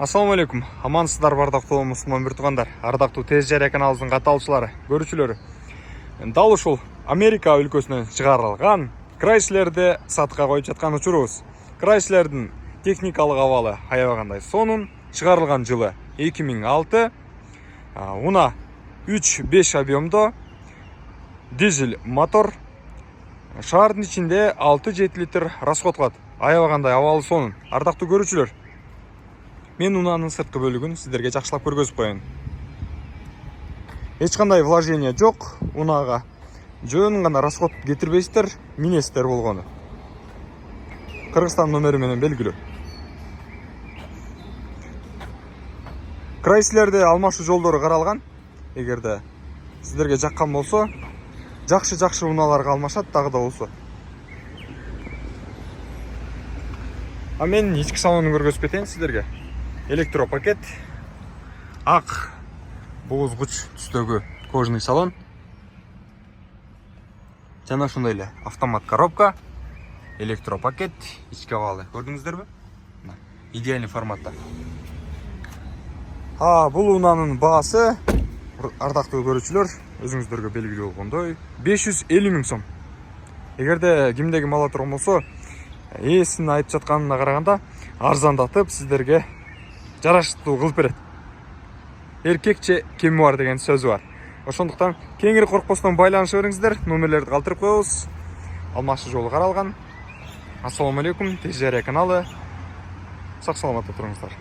Ассалаумалейкум. Амансыздар бардактуу мусулман бир туугандар, ардактуу Тез Жарыя каналыбыздын катталуучулары, көрүүчүлөрү. Дал ушул Америка өлкөсүнөн чыгарылган Крайслерди сатка коюп жаткан учурубуз. Крайслердин техникалык абалы аябагандай сонун, чыгарылган жылы 2006, уна 3-5 объемдо, дизель мотор, шаардын ичинде 6-7 литр расход кылат. Аябагандай абалы сонун. Ардактуу көрүүчүлөр, мен унанын сырткы бөлүгүн сиздерге жакшылап көргөзүп коеюн. Эч кандай вложение жок, унага жөн гана расход кетирбейсиздер, минесиздер болгону. Кыргызстан номери менен белгилүү. Крайслерде алмашуу жолдору каралган. Эгерде сиздерге жаккан болсо, жакшы унааларга алмашат дагы да болсо. А мен ички салонун көргөзүп кетейин сиздерге. Электропакет, ак бугузгуч түстөгү кожаный салон, жана ошондой эле автомат коробка, электропакет, ички абалы көрдүңүздөрбү? Идеальный форматта. Бул унаанын баасы, ардактуу көрүүчүлөр, өзүңүздөргө белгилүү болгондой 550 000 сом. Эгерде кимде ким ала турган болсо, ээсин айтып жатканына караганда арзандатып сиздерге жараштуу кылып берет. Эркекче кеми бар деген сөзү бар. Ошондуктан кеңири коркпостон байланыша бериңиздер, номерлерди калтырып коебуз. Алмашуу жолу каралган. Ассалауму алейкум, Тез Жарыя каналы. Сак саламатта туруңуздар.